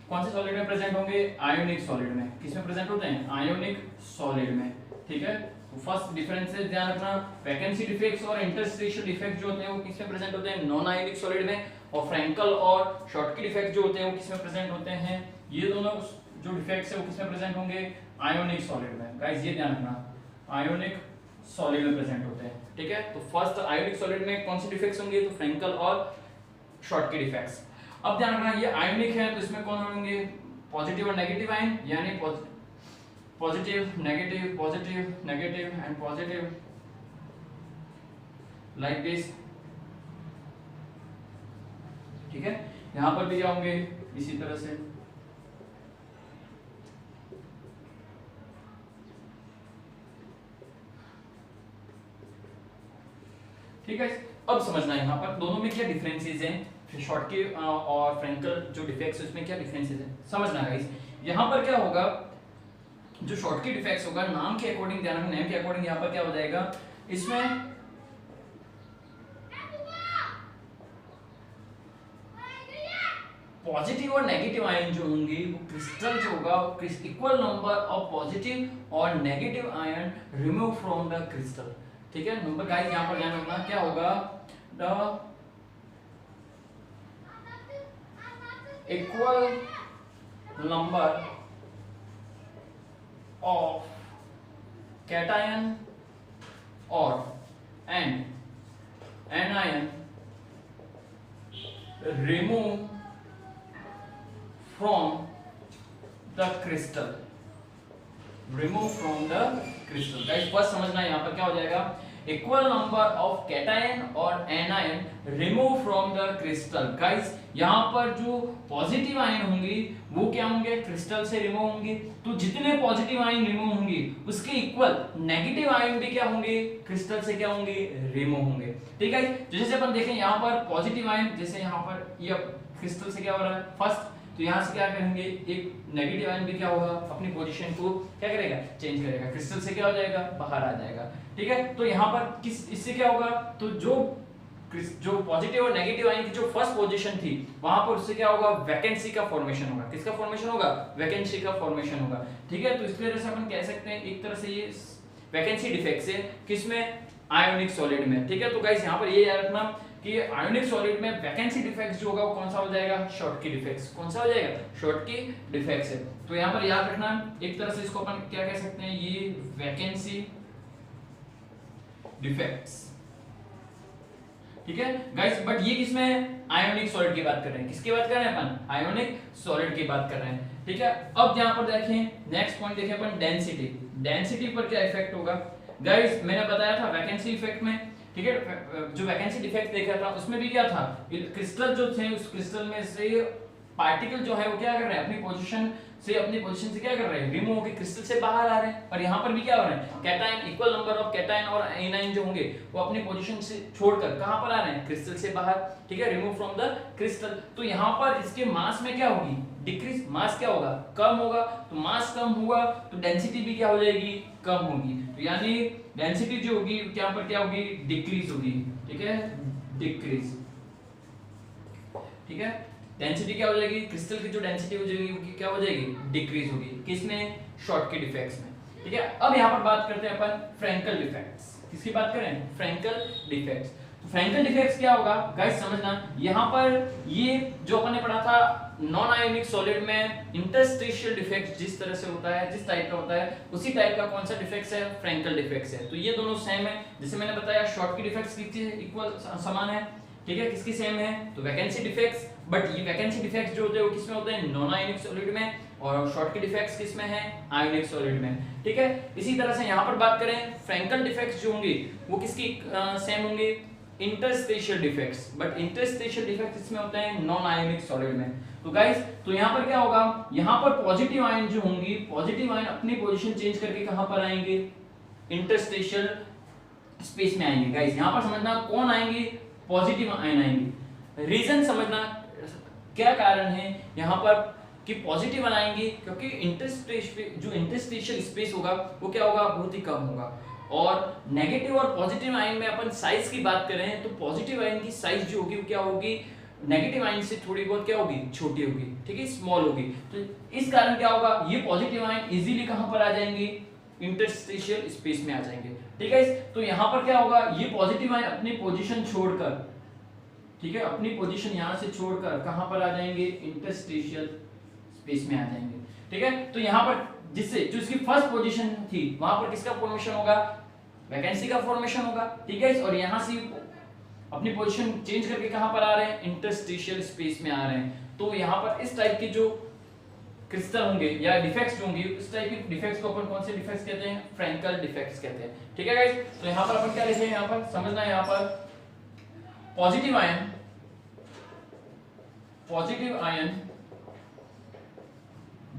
कौन से सॉलिड में प्रेजेंट होंगे, आयोनिक सॉलिड में। किस में प्रेजेंट होते हैं, आयोनिक सॉलिड में, ठीक है। तो फर्स्ट डिफरेंसेस ध्यान रखना, वैकेंसी डिफेक्ट्स और इंटरस्टेशियल डिफेक्ट जो होते हैं वो किस में प्रेजेंट होते हैं, नॉन आयोनिक सॉलिड में। और फ्रैंकल और शॉर्टकी डिफेक्ट जो होते हैं वो किस में प्रेजेंट होते हैं, ये दोनों जो डिफेक्ट्स है वो किसमें प्रेजेंट होंगे, आयोनिक सॉलिड में। गाइस ये ध्यान रखना, आयोनिक सॉलिड में प्रेजेंट होते हैं, ठीक है। तो फर्स्ट आयोनिक सॉलिड में कौन से डिफेक्ट्स होंगे, तो फ्रैंकल और शॉर्टकी डिफेक्ट्स। अब ध्यान रखना ये आयोनिक है तो इसमें कौन होंगे, पॉजिटिव और नेगेटिव आयन, यानी positive negative and positive, like this, ठीक है। यहां पर भी क्या होंगे इसी तरह से, ठीक है। अब समझना है यहाँ पर दोनों में क्या डिफरेंसेस हैं, शॉर्टकी और फ्रैंकल जो डिफेक्ट्स है उसमें क्या डिफरेंसेस हैं, समझना गाइस। यहाँ पर क्या होगा, जो शॉर्टकी डिफेक्ट्स होगा नाम के अकॉर्डिंग, ध्यान रखना नेम के अकॉर्डिंग यहाँ पर क्या हो जाएगा, इसमें पॉजिटिव और नेगेटिव आयन जो होंगे वो क्रिस्टल जो होगा इक्वल नंबर ऑफ पॉजिटिव और negative ion remove from the crystal, ठीक है। नंबर गाइस यहाँ पर ध्यान रखना क्या होगा, the equal number of cation और anion remove from the crystal, remove from the crystal. Guys first समझना यहाँ पर क्या हो जाएगा, इक्वल नंबर ऑफ कैटायन और anion remove from the crystal. Guys यहाँ पर जो पॉजिटिव आयन होंगी वो क्या होंगे, क्रिस्टल से रिमूव होंगी। तो जितने पॉजिटिव आयन रिमूव होंगी उसके इक्वल नेगेटिव आयन भी क्या होंगे, क्रिस्टल से क्या होंगे, रिमूव होंगे, ठीक है। जैसे अपन देखें यहाँ पर पॉजिटिव आयन, जैसे यहाँ पर ये क्रिस्टल से क्या हो रहा है फर्स्ट, तो यहाँ से क्या करेंगे, एक नेगेटिव आयन भी क्या होगा, अपनी पोजीशन को क्या करेगा, चेंज करेगा, क्रिस्टल से क्या हो जाएगा, बाहर आ जाएगा, ठीक है। तो यहाँ पर इससे क्या होगा, तो जो पॉजिटिव और नेगेटिव आयन की जो फर्स्ट पोजीशन थी वहां पर उससे क्या होगा, वैकेंसी का फॉर्मेशन होगा। किसका फॉर्मेशन होगा, वैकेंसी का फॉर्मेशन होगा, ठीक है। तो इस तरह से अपन कह सकते हैं एक तरह से ये वैकेंसी डिफेक्ट है किसमें, आयोनिक सॉलिड में, ठीक है। तो गाइस यहाँ पर ये याद रखना कि आयोनिक सॉलिड में वैकेंसी डिफेक्ट जो होगा वो कौन सा हो जाएगा, शॉर्टकी डिफेक्ट्स। कौन सा हो जाएगा, शॉर्टकी डिफेक्ट्स है। तो यहाँ पर याद रखना एक तरह से इसको अपन क्या कह सकते हैं, ये वैकेंसी डिफेक्ट्स, ठीक है गाइस। बट ये किसमें, आयोनिक सॉलिड की बात कर रहे हैं, किसकी बात कर रहे हैं अपन, आयोनिक सॉलिड की बात कर रहे हैं, ठीक है। अब यहाँ पर देखें नेक्स्ट पॉइंट देखें अपन, डेंसिटी। डेंसिटी पर क्या इफेक्ट होगा? गाइस मैंने बताया था वैकेंसी इफेक्ट में, ठीक है, जो वैकेंसी इफेक्ट देखा था उसमें भी क्या था, क्रिस्टल जो थे उस क्रिस्टल में से पार्टिकल जो है वो क्या कर रहे हैं, अपनी पोजीशन से क्या कर रहे हैं, रिमूव होकर क्रिस्टल से बाहर आ रहे हैं। और यहाँ पर भी क्या हो रहा है, cation, equal number of cation और एनायन जो होंगे वो अपनी पोजीशन से छोड़कर कहां पर आ रहे हैं, क्रिस्टल से बाहर, ठीक है, रिमूव फ्रॉम द क्रिस्टल। तो यहाँ पर इसके मास में क्या होगी, डिक्रीज, मास क्या होगा, कम होगा। तो मास कम हुआ तो डेंसिटी भी क्या हो जाएगी, कम होगी। तो यानी डेंसिटी जो होगी यहाँ पर क्या होगी, डिक्रीज होगी, ठीक है, डिक्रीज, ठीक है। डेंसिटी क्या हो जाएगी, क्रिस्टल की जो डेंसिटी हो जाएगी वो क्या हो जाएगी, डिक्रीज होगी। किसमें, शॉर्टकट डिफेक्ट्स में, ठीक है। अब यहाँ पर बात करते हैं अपन फ्रैंकल डिफेक्ट्स। किसकी बात करें, फ्रैंकल डिफेक्ट्स। तो फ्रैंकल डिफेक्ट्स क्या होगा गाइस, समझना, यहाँ पर ये जो अपन ने पढ़ा था नॉन आयोनिक सॉलिड में इंटरस्टिशियल डिफेक्ट जिस तरह से होता है, जिस टाइप का होता है, उसी टाइप का कौन सा डिफेक्ट्स है, फ्रैंकल डिफेक्ट्स है। तो ये दोनों सेम है, जैसे मैंने बताया शॉर्टकट डिफेक्ट्स किसके इक्वल समान है, ठीक है, किसकी सेम है, तो वैकेंसी डिफेक्ट्स। बट ये वैकेंसी डिफेक्ट्स जो होते हैं वो किसमें होते हैं, नॉन आयोनिक सॉलिड में, और शॉर्टकट डिफेक्ट्स किसमें है, आयोनिक सॉलिड में, ठीक है। इसी तरह से यहाँ पर बात करें फ्रैंकल डिफेक्ट्स जो होंगे वो किसकी सेम होंगे, interstitial defects. But interstitial defects इसमें होते हैं नॉन आयोनिक सॉलिड में। तो गाइस, तो यहाँ पर क्या होगा, यहाँ पर पॉजिटिव आयन जो होंगी, पॉजिटिव आयन अपनी पोजीशन चेंज करके कहां पर आएंगे, इंटरस्टिशियल स्पेस में आएंगे। गाइस यहाँ पर समझना कौन आएंगे, पॉजिटिव आयन आएंगे। रीजन समझना क्या कारण है यहाँ पर कि पॉजिटिव आएंगे, क्योंकि इंटरस्टिशियल स्पेस होगा वो क्या होगा, बहुत ही कम होगा। और नेगेटिव और पॉजिटिव आयन में अपन साइज की बात करें तो पॉजिटिव आयन की साइज जो होगी वो क्या होगी, नेगेटिव आयन से थोड़ी बहुत क्या होगी, छोटी होगी, ठीक है, स्मॉल होगी। तो इस कारण क्या होगा, ये पॉजिटिव आयन इजीली कहां पर आ जाएंगे, इंटरस्टिशियल स्पेस में आ जाएंगे, ठीक है। तो यहां पर क्या होगा, ये पॉजिटिव आयन अपनी पोजीशन छोड़कर, ठीक है, अपनी पोजीशन यहां से छोड़कर कहां पर आ जाएंगे, इंटरस्टिशियल स्पेस में आ जाएंगे, ठीक है। तो यहां पर जिससे जो इसकी फर्स्ट पोजीशन थी वहां पर किसका फॉर्मेशन होगा, वैकेंसी का फॉर्मेशन होगा, ठीक है। और यहां से अपनी पोजीशन चेंज करके कहां पर आ रहे हैं, इंटरस्टिशियल स्पेस में आ रहे हैं। तो यहां पर इस टाइप के जो क्रिस्टल होंगे या डिफेक्ट्स होंगे, इस टाइप के डिफेक्ट्स को अपन कौन से डिफेक्ट्स कहते हैं, फ्रैंकल डिफेक्ट्स कहते हैं, ठीक है गाइस। तो यहां पर अपन क्या लिखे हैं, यहां पर समझना है, यहां पर positive ion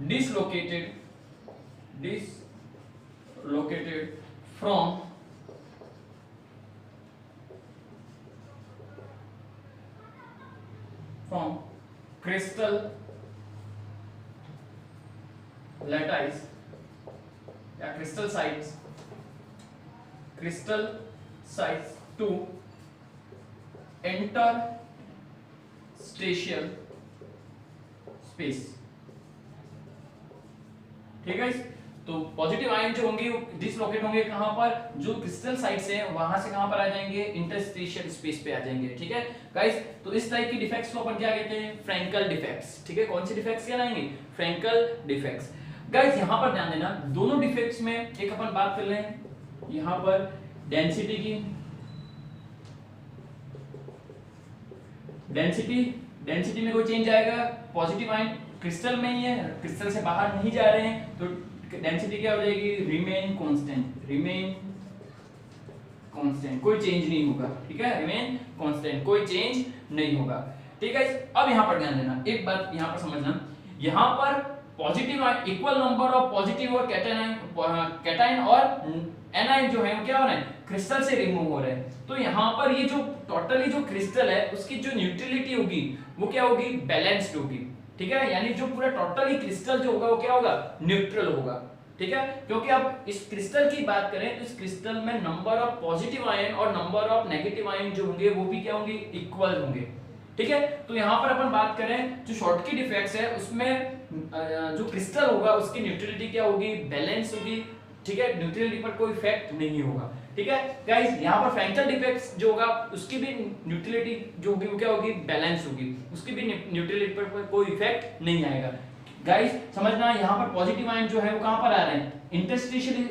dislocated from crystal lattice या crystal sites to interstitial space, ठीक है। तो पॉजिटिव आयन जो होंगे वो डिसलोकेट होंगे कहां पर, जो क्रिस्टल साइट से वहां से कहां पर आ जाएंगे, इंटरस्टिशियल स्पेस पे आ जाएंगे, ठीक है गाइस। तो इस टाइप की डिफेक्ट्स को अपन क्या कहते हैं, फ्रैंकल डिफेक्ट्स, ठीक है। कौन सी डिफेक्ट्स कहलाएंगे, फ्रैंकल डिफेक्ट्स। गाइस यहां पर ध्यान देना, दोनों डिफेक्ट्स में एक अपन बात कर लें यहां पर डेंसिटी की, डेंसिटी में कोई चेंज आएगा, पॉजिटिव आयन क्रिस्टल में ही है, क्रिस्टल से बाहर नहीं जा रहे हैं, तो डेंसिटी क्या हो जाएगी, रिमेन कांस्टेंट, कोई चेंज नहीं होगा, ठीक है, रिमेन कांस्टेंट, कोई चेंज नहीं होगा, ठीक है। अब यहां पर ध्यान देना, एक बात यहां पर समझना, यहां पर positive ion, equal number of positive और कैटायन और एनायन जो है वो क्या हो रहे हैं, क्रिस्टल से रिमूव हो रहे हैं। तो यहां पर ये जो टोटली जो क्रिस्टल है उसकी जो न्यूट्रलिटी होगी वो क्या होगी, बैलेंस्ड होगी, ठीक है। यानी जो पूरा टोटली क्रिस्टल जो होगा वो क्या होगा, न्यूट्रल होगा, ठीक है। क्योंकि अब इस क्रिस्टल की बात करें तो इस क्रिस्टल में नंबर ऑफ पॉजिटिव आयन और नंबर ऑफ नेगेटिव आयन जो होंगे वो भी क्या होंगे, इक्वल होंगे, ठीक है। तो यहां पर अपन बात करें जो शॉर्टकट डिफेक्ट्स है उसमें जो क्रिस्टल होगा उसकी न्यूट्रलिटी क्या होगी, बैलेंस होगी, ठीक है, न्यूट्रलिटी पर कोई इफेक्ट नहीं होगा, ठीक है गाइस। यहां पर फ्रैंकल डिफेक्ट्स जो होगा उसकी भी न्यूट्रलिटी जो होगी वो क्या होगी, बैलेंस होगी, उसकी भी न्यूट्रलिटी पर कोई इफेक्ट नहीं आएगा। गाइस समझना, यहां पर पॉजिटिव आयन जो है वो कहां पर आ रहे हैं, इंटरस्टिशियल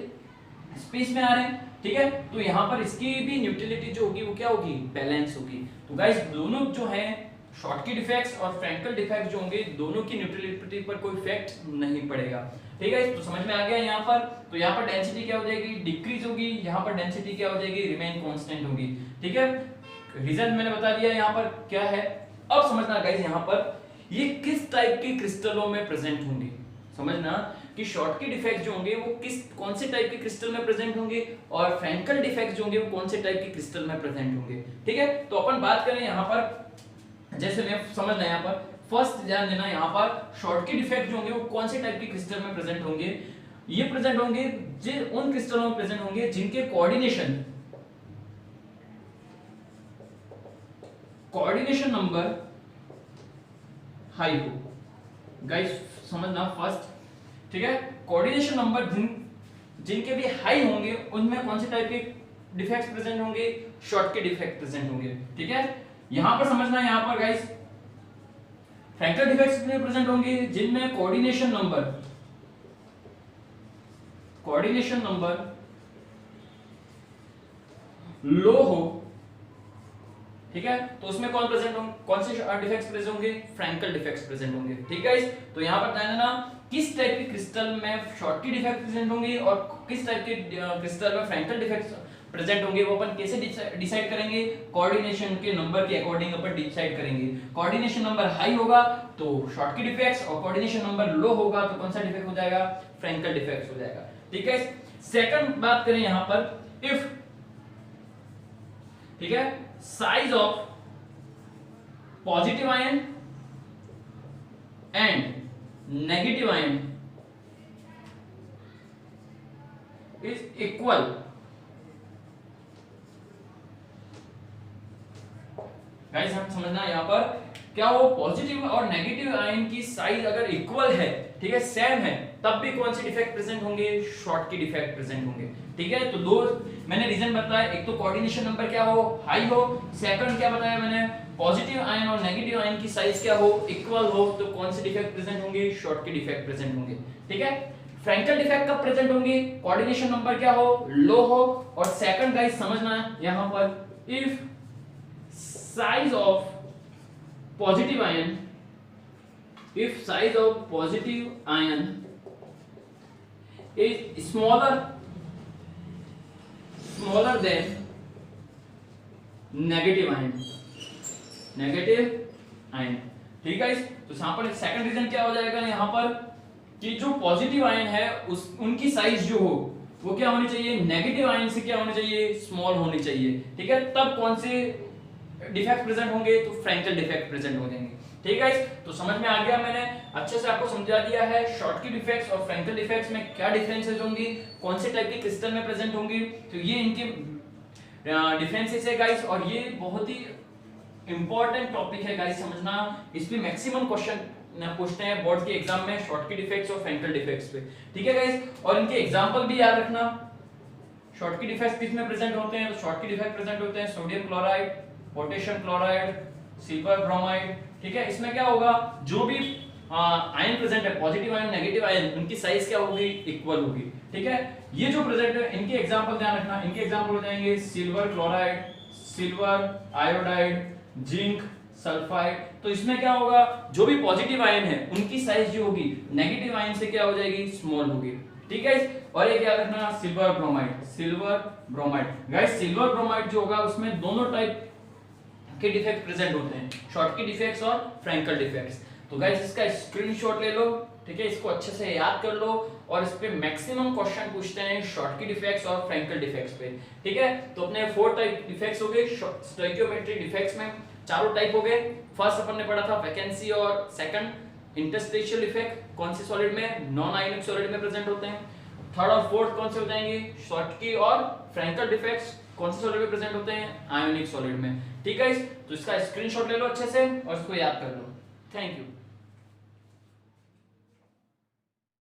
स्पेस में आ रहे हैं, ठीक है। तो यहां पर इसकी भी न्यूट्रलिटी जो होगी वो क्या होगी, बैलेंस होगी। तो गाइस दोनों जो है शॉर्टकी डिफेक्ट्स और फ्रैंकल डिफेक्ट जो होंगे दोनों की न्यूट्रलिटी पर कोई इफेक्ट नहीं पड़ेगा। ठीक है, तो समझ में आ गया यहाँ पर। तो यहाँ पर डेंसिटी क्या हो जाएगी, डिक्रीज होगी, यहाँ पर डेंसिटी क्या हो जाएगी, रिमेन कांस्टेंट होगी। ठीक है, रीजन मैंने बता दिया यहाँ पर क्या है। अब समझना गाइस यहाँ पर ये किस टाइप के क्रिस्टलों में प्रेजेंट होंगे। समझना कि शॉर्टकी डिफेक्ट जो होंगे वो कौन से टाइप के क्रिस्टल में प्रेजेंट होंगे और फ्रैंकल डिफेक्ट जो होंगे वो कौन से टाइप के क्रिस्टल में प्रेजेंट होंगे। ठीक है, तो अपन बात करें यहाँ पर, जैसे मैं समझना यहाँ पर फर्स्ट ध्यान देना, यहाँ पर शॉर्टकी डिफेक्ट जो होंगे वो कौन से टाइप के क्रिस्टल में प्रेजेंट होंगे। ये प्रेजेंट होंगे उन क्रिस्टलों में प्रेजेंट होंगे जिनके कोऑर्डिनेशन नंबर हाई हो। गाइस समझना फर्स्ट, ठीक है, कोऑर्डिनेशन नंबर जिनके भी हाई होंगे उनमें कौन से टाइप के डिफेक्ट्स प्रेजेंट होंगे, शॉर्टकी डिफेक्ट प्रेजेंट होंगे। ठीक है, यहां पर समझना, यहां पर गाइस फ्रैंकल डिफेक्ट्स में प्रेजेंट होंगे जिनमें कोऑर्डिनेशन नंबर लो हो। ठीक है, तो उसमें कौन से डिफेक्ट्स प्रेजेंट होंगे, फ्रैंकल डिफेक्ट्स प्रेजेंट होंगे। ठीक है, तो यहां पर ध्यान देना किस टाइप के क्रिस्टल में शॉर्टकी डिफेक्ट प्रेजेंट होंगे और किस टाइप के क्रिस्टल में फ्रैंकल डिफेक्ट्स प्रेजेंट होंगे। वो अपन कैसे डिसाइड करेंगे, कोऑर्डिनेशन के नंबर के अकॉर्डिंग अपन डिसाइड करेंगे। कोऑर्डिनेशन नंबर हाई होगा तो शॉर्टकी डिफेक्ट्स, और कोऑर्डिनेशन नंबर लो होगा तो कौन सा डिफेक्ट हो जाएगा, फ्रैंकल डिफेक्ट्स हो जाएगा। ठीक है, सेकंड बात करें यहां पर इफ, ठीक है, size of positive ion and negative ion is equal, guys हम समझना यहां पर क्या वो पॉजिटिव और नेगेटिव आयन की साइज अगर इक्वल है, ठीक है, सेम है, तब भी कौन से डिफेक्ट प्रेजेंट होंगे, शॉर्टकी डिफेक्ट प्रेजेंट होंगे। ठीक है, तो दो मैंने रीजन बताया, एक तो कोऑर्डिनेशन नंबर क्या हो, हाई हो, सेकंड क्या बताया मैंने, पॉजिटिव आयन और नेगेटिव आयन की साइज क्या हो, इक्वल हो, तो कौन से डिफेक्ट प्रेजेंट होंगे, शॉर्टकी डिफेक्ट प्रेजेंट होंगे। ठीक है, फ्रैंकल डिफेक्ट कब प्रेजेंट होंगे, कोऑर्डिनेशन नंबर क्या हो, लो हो, और सेकंड गाइस समझना है यहां पर if size of positive ion, if size of positive ion is smaller than negative ion। ठीक है, तो यहां पर सेकंड रीजन क्या हो जाएगा यहाँ पर कि जो पॉजिटिव आयन है उनकी साइज जो हो वो क्या होनी चाहिए, नेगेटिव आयन से क्या होनी चाहिए, स्मॉल होनी चाहिए। ठीक है, तब कौन से डिफेक्ट प्रेजेंट होंगे, तो फ्रैंकल डिफेक्ट प्रेजेंट हो जाएंगे। ठीक है, तो समझ में आ गया, मैंने अच्छे से आपको समझा दिया है शॉर्टकी डिफेक्ट्स और फ्रैंकल डिफेक्ट्स में क्या डिफरेंसेस होंगी, कौन से टाइप के क्रिस्टल में प्रेजेंट होंगी। तो ये इनके डिफरेंसेस है गाइस, और ये बहुत ही इंपॉर्टेंट टॉपिक है गाइस समझना। इस पे मैक्सिमम क्वेश्चन पूछते हैं बोर्ड के एग्जाम में शॉर्टकी डिफेक्ट्स और फ्रैंकल डिफेक्ट्स पे। ठीक है गाइस, और इनके एग्जांपल भी याद रखना। शॉर्टकी डिफेक्ट्स किस में प्रेजेंट होते हैं, तो शॉर्टकी डिफेक्ट प्रेजेंट होते हैं sodium chloride, potassium chloride, silver bromide. ठीक है, इसमें क्या होगा, जो भी आयन प्रेजेंट है, पॉजिटिव आयन, नेगेटिव आयन, उनकी साइज क्या होगी, इक्वल होगी। ठीक है, ये जो प्रेजेंट है इनके एग्जांपल ध्यान रखना, इनके एग्जांपल हो जाएंगे silver chloride, silver iodide, zinc sulphide. तो इसमें क्या होगा, जो भी पॉजिटिव आयन है उनकी साइज जो होगी नेगेटिव आयन से क्या हो जाएगी, स्मॉल होगी। ठीक है, और एक याद रखना silver bromide. Guys silver bromide जो होगा उसमें दोनों टाइप के डिफेक्ट प्रेजेंट होते हैं, शॉर्टकी डिफेक्ट्स और फ्रैंकल डिफेक्ट्स। तो गाइस इसका स्क्रीनशॉट ले लो, ठीक है, इसको अच्छे से याद कर लो, और इस पे मैक्सिमम क्वेश्चन पूछते हैं शॉर्टकी डिफेक्ट्स और फ्रैंकल डिफेक्ट्स पे। ठीक है, तो अपने 4 टाइप डिफेक्ट्स हो गए स्टोइकियोमेट्रिक डिफेक्ट्स में, चारों टाइप हो गए। फर्स्ट अपन ने पढ़ा था वैकेंसी, और सेकंड इंटरस्टेशियल इफेक्ट, कौन से सॉलिड में, नॉन आयनिक सॉलिड में प्रेजेंट होते हैं। थर्ड और फोर्थ कौन से हो जाएंगे, शॉर्टकी और फ्रैंकल डिफेक्ट्स कौन से सॉलिड में प्रेजेंट होते हैं, आयोनिक सॉलिड में। ठीक है, तो इसका स्क्रीनशॉट ले लो अच्छे से और इसको याद कर लो। Thank you.